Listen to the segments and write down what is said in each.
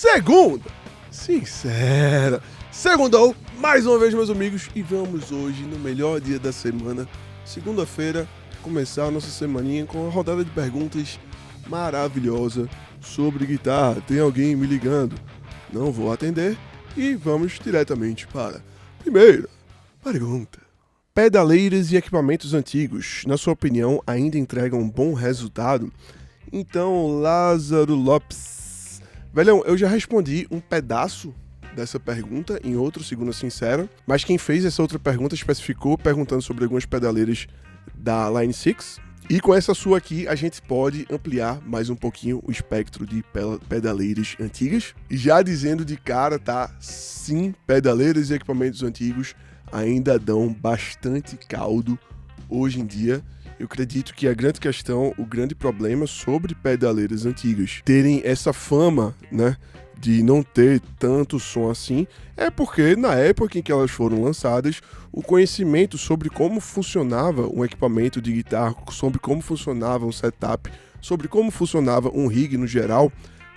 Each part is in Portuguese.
segunda, sincera, segundou, mais uma vez, meus amigos, e vamos hoje, no melhor dia da semana, segunda-feira, começar a nossa semaninha com uma rodada de perguntas maravilhosa sobre guitarra. Tem alguém me ligando? Não vou atender e vamos diretamente para a primeira pergunta. Pedaleiras e equipamentos antigos, na sua opinião, ainda entregam um bom resultado? Então, Lázaro Lopes. Velhão, eu já respondi um pedaço dessa pergunta em outro Segunda Sincera, mas quem fez essa outra pergunta especificou perguntando sobre algumas pedaleiras da Line 6. E com essa sua aqui, a gente pode ampliar mais um pouquinho o espectro de pedaleiras antigas. E já dizendo de cara, tá? Sim, pedaleiras e equipamentos antigos ainda dão bastante caldo hoje em dia. Eu acredito que a grande questão, o grande problema sobre pedaleiras antigas terem essa fama, né, de não ter tanto som assim, é porque na época em que elas foram lançadas, o conhecimento sobre como funcionava um equipamento de guitarra, sobre como funcionava um setup, sobre como funcionava um rig no geral,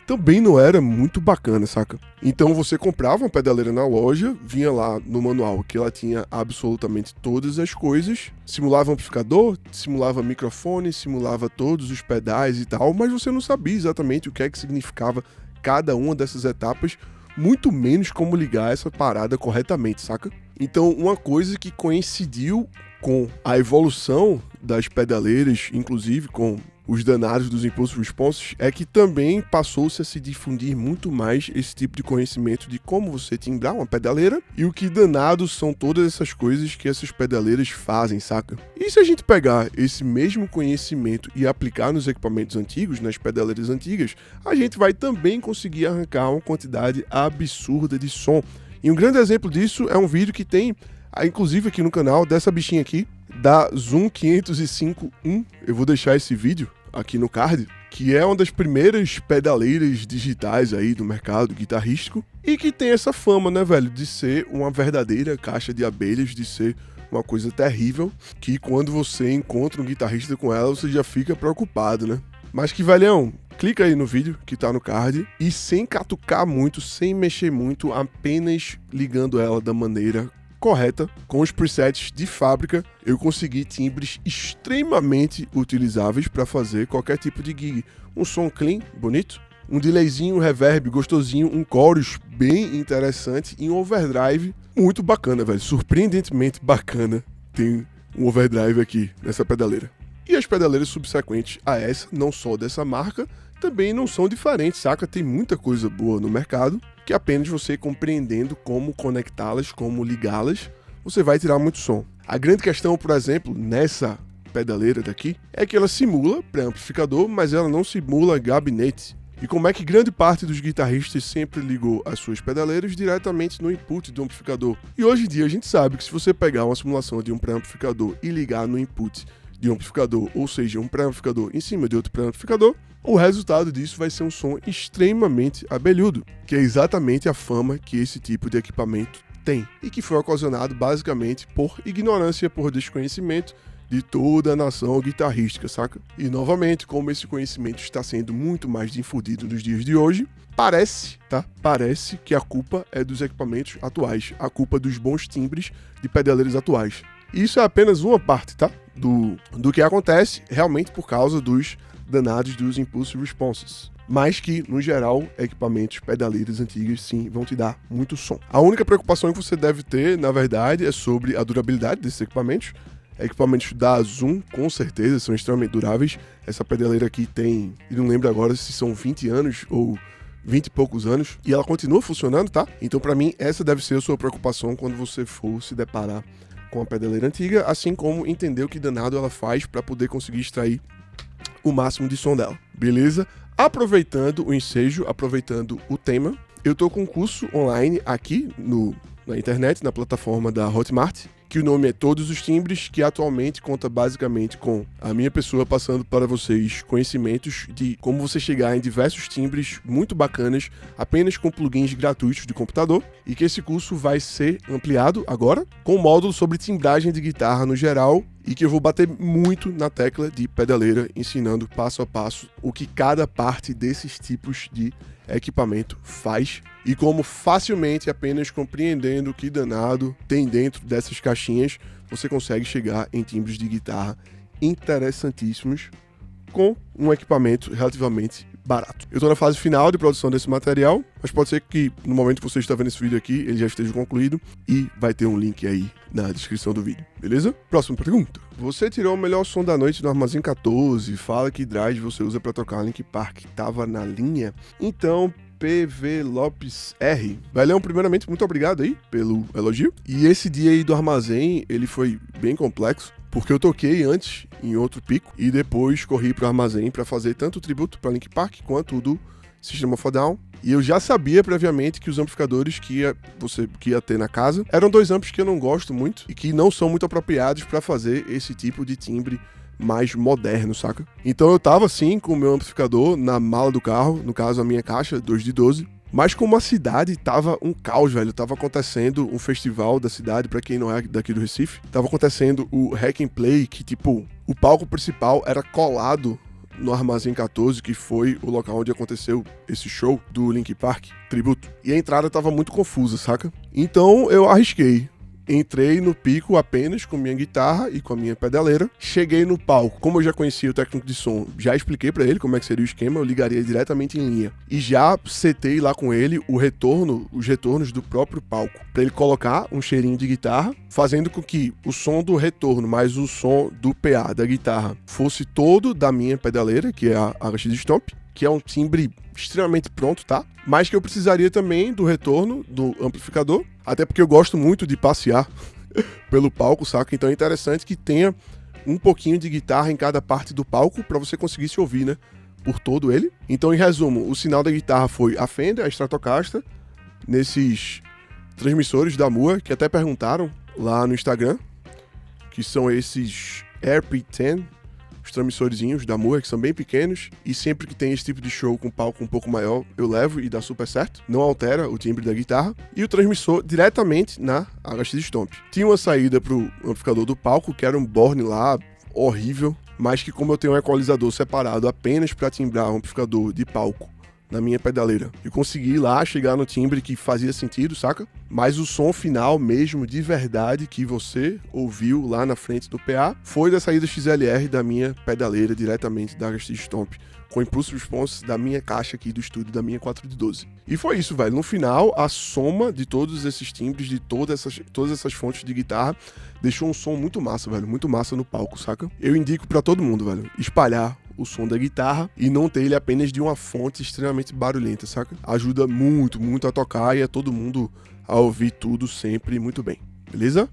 também não era muito bacana, saca? Então você comprava uma pedaleira na loja, vinha lá no manual que ela tinha absolutamente todas as coisas, simulava amplificador, simulava microfone, simulava todos os pedais e tal, mas você não sabia exatamente o que é que significava cada uma dessas etapas, muito menos como ligar essa parada corretamente, saca? Então uma coisa que coincidiu com a evolução das pedaleiras, inclusive com os danados dos impulse responses, é que também passou-se a se difundir muito mais esse tipo de conhecimento de como você timbrar uma pedaleira e o que danados são todas essas coisas que essas pedaleiras fazem, saca? E se a gente pegar esse mesmo conhecimento e aplicar nos equipamentos antigos, nas pedaleiras antigas, a gente vai também conseguir arrancar uma quantidade absurda de som. E um grande exemplo disso é um vídeo que tem, inclusive aqui no canal, dessa bichinha aqui, da Zoom 505-1. Eu vou deixar esse vídeo aqui no card, que é uma das primeiras pedaleiras digitais aí do mercado guitarrístico e que tem essa fama, né, velho, de ser uma verdadeira caixa de abelhas, de ser uma coisa terrível, que quando você encontra um guitarrista com ela, você já fica preocupado, né? Mas que, velhão, clica aí no vídeo que tá no card e sem catucar muito, sem mexer muito, apenas ligando ela da maneira correta, com os presets de fábrica, eu consegui timbres extremamente utilizáveis para fazer qualquer tipo de gig. Um som clean, bonito, um delayzinho, um reverb gostosinho, um chorus bem interessante e um overdrive muito bacana, velho. Surpreendentemente bacana tem um overdrive aqui nessa pedaleira. E as pedaleiras subsequentes a essa, não só dessa marca, também não são diferentes, saca? Tem muita coisa boa no mercado, que apenas você compreendendo como conectá-las, como ligá-las, você vai tirar muito som. A grande questão, por exemplo, nessa pedaleira daqui, é que ela simula pré-amplificador, mas ela não simula gabinete. E como é que grande parte dos guitarristas sempre ligou as suas pedaleiras diretamente no input do amplificador. E hoje em dia a gente sabe que se você pegar uma simulação de um pré-amplificador e ligar no input de um amplificador, ou seja, um pré-amplificador em cima de outro pré-amplificador, o resultado disso vai ser um som extremamente abelhudo, que é exatamente a fama que esse tipo de equipamento tem, e que foi ocasionado basicamente por ignorância, por desconhecimento de toda a nação guitarrística, saca? E novamente, como esse conhecimento está sendo muito mais difundido nos dias de hoje, parece que a culpa é dos equipamentos atuais, a culpa dos bons timbres de pedaleiros atuais. E isso é apenas uma parte, tá? Do que acontece realmente por causa dos danados dos impulse responses. Mas que, no geral, equipamentos pedaleiras antigas, sim, vão te dar muito som. A única preocupação que você deve ter, na verdade, é sobre a durabilidade desses equipamentos. Equipamentos da Zoom, com certeza, são extremamente duráveis. Essa pedaleira aqui tem, eu não lembro agora se são 20 anos ou 20 e poucos anos, e ela continua funcionando, tá? Então, pra mim, essa deve ser a sua preocupação quando você for se deparar com a pedaleira antiga, assim como entender o que danado ela faz para poder conseguir extrair o máximo de som dela, beleza? Aproveitando o ensejo, aproveitando o tema, eu tô com um curso online aqui na internet, na plataforma da Hotmart, que o nome é Todos os Timbres, que atualmente conta basicamente com a minha pessoa passando para vocês conhecimentos de como você chegar em diversos timbres muito bacanas, apenas com plugins gratuitos de computador, e que esse curso vai ser ampliado agora, com um módulo sobre timbragem de guitarra no geral, e que eu vou bater muito na tecla de pedaleira, ensinando passo a passo o que cada parte desses tipos de equipamento faz e como facilmente, apenas compreendendo o que danado tem dentro dessas caixinhas, você consegue chegar em timbres de guitarra interessantíssimos com um equipamento relativamente barato. Eu estou na fase final de produção desse material, mas pode ser que no momento que você está vendo esse vídeo aqui, ele já esteja concluído e vai ter um link aí na descrição do vídeo, beleza? Próxima pergunta. Você tirou o melhor som da noite no Armazém 14, fala que drive você usa para tocar Linkin Park, tava na linha? Então, PV Lopes R. Velhão, primeiramente, muito obrigado aí pelo elogio. E esse dia aí do Armazém, ele foi bem complexo, porque eu toquei antes em outro pico e depois corri pro Armazém para fazer tanto o tributo para Linkin Park quanto o do System of a Down. E eu já sabia previamente que os amplificadores que ia ter na casa eram dois amplos que eu não gosto muito e que não são muito apropriados para fazer esse tipo de timbre mais moderno, saca? Então eu tava assim com o meu amplificador na mala do carro, no caso a minha caixa 2 de 12, mas como a cidade tava um caos, velho, tava acontecendo um festival da cidade, pra quem não é daqui do Recife, tava acontecendo o Hack and Play, que tipo, o palco principal era colado no Armazém 14, que foi o local onde aconteceu esse show do Linkin Park, tributo. E a entrada tava muito confusa, saca? Então eu arrisquei. Entrei no pico apenas com minha guitarra e com a minha pedaleira. Cheguei no palco. Como eu já conhecia o técnico de som, já expliquei pra ele como é que seria o esquema, eu ligaria diretamente em linha. E já setei lá com ele os retornos do próprio palco, pra ele colocar um cheirinho de guitarra, fazendo com que o som do retorno mais o som do PA da guitarra fosse todo da minha pedaleira, que é a HX Stomp, que é um timbre extremamente pronto, tá? Mas que eu precisaria também do retorno do amplificador, até porque eu gosto muito de passear pelo palco, saca? Então é interessante que tenha um pouquinho de guitarra em cada parte do palco para você conseguir se ouvir, né? Por todo ele. Então, em resumo, o sinal da guitarra foi a Fender, a Stratocaster, nesses transmissores da Moa, que até perguntaram lá no Instagram, que são esses AirP10, os transmissorzinhos da Moa, que são bem pequenos, e sempre que tem esse tipo de show com palco um pouco maior, eu levo e dá super certo, não altera o timbre da guitarra, e o transmissor diretamente na HX Stomp. Tinha uma saída pro amplificador do palco, que era um Borne lá, horrível, mas que como eu tenho um equalizador separado apenas para timbrar o amplificador de palco na minha pedaleira, eu consegui lá chegar no timbre que fazia sentido, saca? Mas o som final mesmo, de verdade, que você ouviu lá na frente do PA, foi da saída XLR da minha pedaleira, diretamente da HX Stomp, com impulso response da minha caixa aqui do estúdio, da minha 4 de 12. E foi isso, velho. No final, a soma de todos esses timbres, de todas essas fontes de guitarra, deixou um som muito massa, velho. Muito massa no palco, saca? Eu indico pra todo mundo, velho, espalhar o som da guitarra e não ter ele apenas de uma fonte extremamente barulhenta, saca? Ajuda muito, muito a tocar e a todo mundo a ouvir tudo sempre muito bem. Beleza?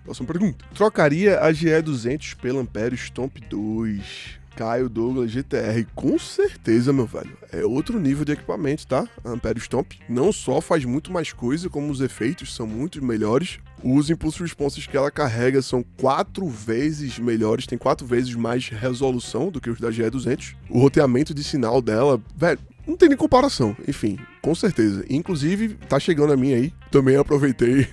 Próxima pergunta. Trocaria a GE200 pela Ampere Stomp 2? Caio Douglas GTR, com certeza, meu velho. É outro nível de equipamento, tá? A Ampere Stomp não só faz muito mais coisa, como os efeitos são muito melhores. Os impulso responses que ela carrega são 4 vezes melhores, tem 4 vezes mais resolução do que os da GE200. O roteamento de sinal dela, velho, não tem nem comparação. Enfim, com certeza. Inclusive, tá chegando a mim aí. Também aproveitei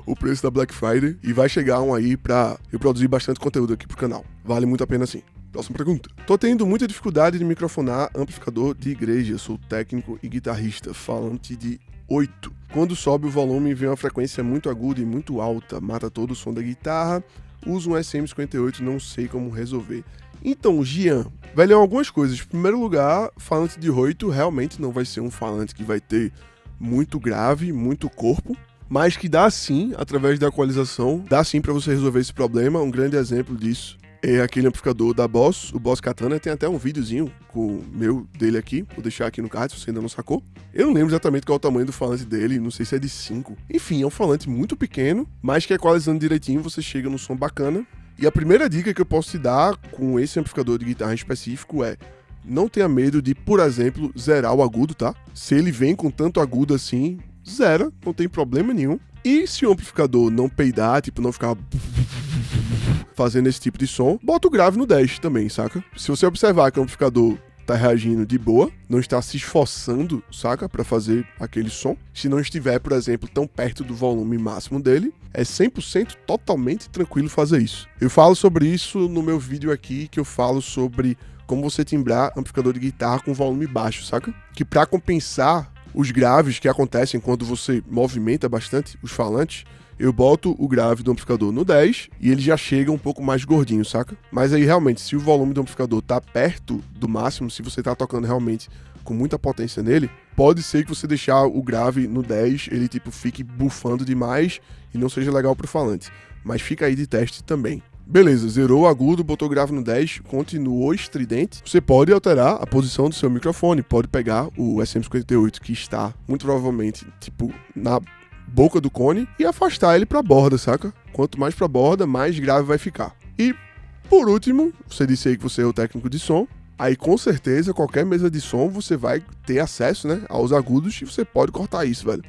o preço da Black Friday e vai chegar um aí pra eu produzir bastante conteúdo aqui pro canal. Vale muito a pena sim. Próxima pergunta. Tô tendo muita dificuldade de microfonar amplificador de igreja. Sou técnico e guitarrista, falante de 8. Quando sobe o volume vem uma frequência muito aguda e muito alta, mata todo o som da guitarra. Uso um SM58, não sei como resolver. Então, Gian, velho, algumas coisas. Em primeiro lugar, falante de 8 realmente não vai ser um falante que vai ter muito grave, muito corpo, mas que dá sim, através da equalização, dá sim pra você resolver esse problema. Um grande exemplo disso é aquele amplificador da Boss, o Boss Katana. Tem até um videozinho com o meu dele aqui, vou deixar aqui no card se você ainda não sacou. Eu não lembro exatamente qual é o tamanho do falante dele, não sei se é de 5. Enfim, é um falante muito pequeno, mas que equalizando direitinho você chega num som bacana. E a primeira dica que eu posso te dar com esse amplificador de guitarra em específico é: não tenha medo de, por exemplo, zerar o agudo, tá? Se ele vem com tanto agudo assim, zera, não tem problema nenhum. E se o amplificador não peidar, tipo, não ficar fazendo esse tipo de som, bota o grave no 10 também, saca? Se você observar que o amplificador tá reagindo de boa, não está se esforçando, saca, para fazer aquele som. Se não estiver, por exemplo, tão perto do volume máximo dele, é 100% totalmente tranquilo fazer isso. Eu falo sobre isso no meu vídeo aqui, que eu falo sobre como você timbrar amplificador de guitarra com volume baixo, saca? Que para compensar os graves que acontecem quando você movimenta bastante os falantes, eu boto o grave do amplificador no 10 e ele já chega um pouco mais gordinho, saca? Mas aí realmente, se o volume do amplificador tá perto do máximo, se você tá tocando realmente com muita potência nele, pode ser que você deixar o grave no 10, ele tipo fique bufando demais e não seja legal pro falante. Mas fica aí de teste também. Beleza, zerou o agudo, botou o grave no 10, continuou estridente. Você pode alterar a posição do seu microfone, pode pegar o SM58 que está muito provavelmente tipo na boca do cone e afastar ele pra borda, saca? Quanto mais pra borda, mais grave vai ficar. E, por último, você disse aí que você é o técnico de som, aí com certeza qualquer mesa de som você vai ter acesso, né, aos agudos e você pode cortar isso, velho.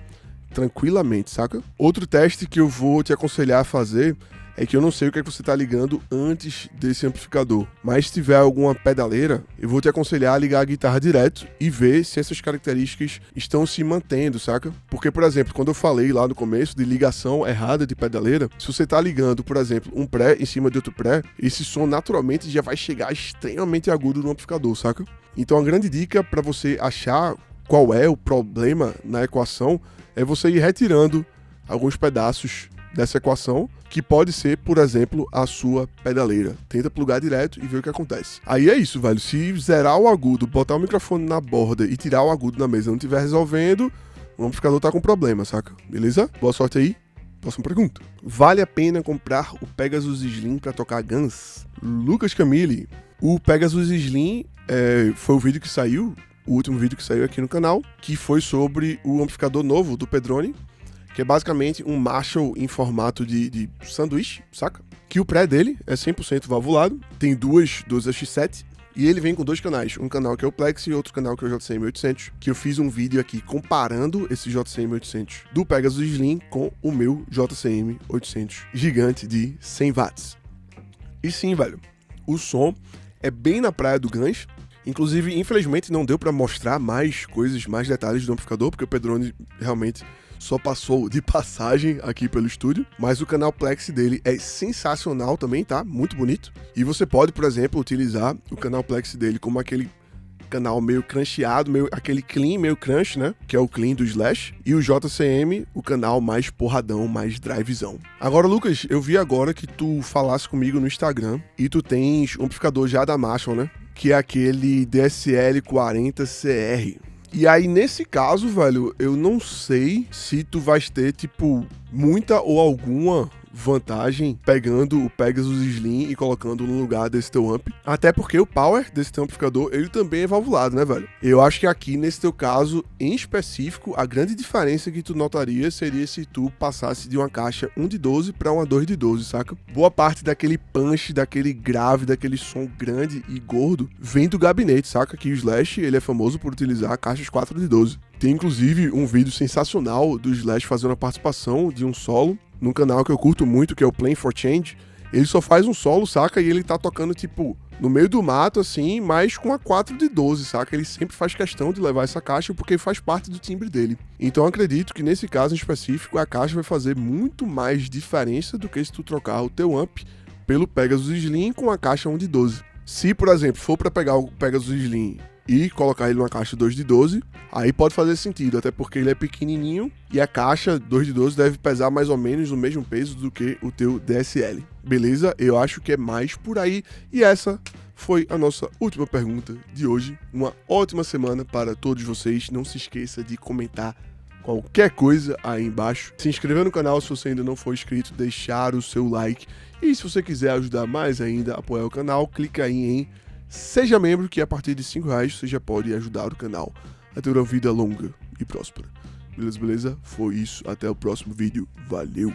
Tranquilamente, saca? Outro teste que eu vou te aconselhar a fazer é que eu não sei o que é que você tá ligando antes desse amplificador, mas se tiver alguma pedaleira, eu vou te aconselhar a ligar a guitarra direto e ver se essas características estão se mantendo, saca? Porque, por exemplo, quando eu falei lá no começo de ligação errada de pedaleira, se você tá ligando, por exemplo, um pré em cima de outro pré, esse som naturalmente já vai chegar extremamente agudo no amplificador, saca? Então a grande dica para você achar qual é o problema na equação é você ir retirando alguns pedaços dessa equação, que pode ser, por exemplo, a sua pedaleira. Tenta plugar direto e ver o que acontece. Aí é isso, velho. Se zerar o agudo, botar o microfone na borda e tirar o agudo da mesa não estiver resolvendo, o amplificador tá com problema, saca? Beleza? Boa sorte aí. Próxima pergunta. Vale a pena comprar o Pegasus Slim para tocar Guns? Lucas Camille. O Pegasus Slim foi o vídeo que saiu, o último vídeo que saiu aqui no canal, que foi sobre o amplificador novo do Pedrone, que é basicamente um Marshall em formato de sanduíche, saca? Que o pré dele é 100% valvulado, tem duas X7, e ele vem com dois canais, um canal que é o Plex e outro canal que é o JCM 800, que eu fiz um vídeo aqui comparando esse JCM 800 do Pegasus Slim com o meu JCM 800 gigante de 100 watts. E sim, velho, o som é bem na praia do Guns. Inclusive, infelizmente, não deu pra mostrar mais coisas, mais detalhes do amplificador, porque o Pedrone realmente só passou de passagem aqui pelo estúdio, mas o canal Plex dele é sensacional também, tá? Muito bonito. E você pode, por exemplo, utilizar o canal Plex dele como aquele canal meio cruncheado, aquele clean meio crunch, né? Que é o clean do Slash. E o JCM, o canal mais porradão, mais drivezão. Agora, Lucas, eu vi agora que tu falasse comigo no Instagram e tu tens um amplificador já da Marshall, né? Que é aquele DSL 40CR. E aí, nesse caso, velho, eu não sei se tu vais ter, tipo, muita ou alguma vantagem pegando o Pegasus Slim e colocando no lugar desse teu amp. Até porque o power desse teu amplificador, ele também é valvulado, né, velho? Eu acho que aqui, nesse teu caso, em específico, a grande diferença que tu notaria seria se tu passasse de uma caixa 1 de 12 para uma 2 de 12, saca? Boa parte daquele punch, daquele grave, daquele som grande e gordo, vem do gabinete, saca? Que o Slash, ele é famoso por utilizar caixas 4 de 12. Tem, inclusive, um vídeo sensacional do Slash fazendo a participação de um solo num canal que eu curto muito, que é o Playing for Change. Ele só faz um solo, saca? E ele tá tocando, tipo, no meio do mato, assim, mas com a 4 de 12, saca? Ele sempre faz questão de levar essa caixa porque faz parte do timbre dele. Então eu acredito que nesse caso em específico, a caixa vai fazer muito mais diferença do que se tu trocar o teu amp pelo Pegasus Slim com a caixa 1 de 12. Se, por exemplo, for para pegar o Pegasus Slim e colocar ele numa caixa 2 de 12, aí pode fazer sentido, até porque ele é pequenininho e a caixa 2 de 12 deve pesar mais ou menos o mesmo peso do que o teu DSL. Beleza? Eu acho que é mais por aí. E essa foi a nossa última pergunta de hoje. Uma ótima semana para todos vocês. Não se esqueça de comentar qualquer coisa aí embaixo. Se inscrever no canal se você ainda não for inscrito, deixar o seu like. E se você quiser ajudar mais ainda a apoiar o canal, clica aí em Seja Membro, que a partir de R$5 você já pode ajudar o canal a ter uma vida longa e próspera. Beleza? Foi isso. Até o próximo vídeo. Valeu!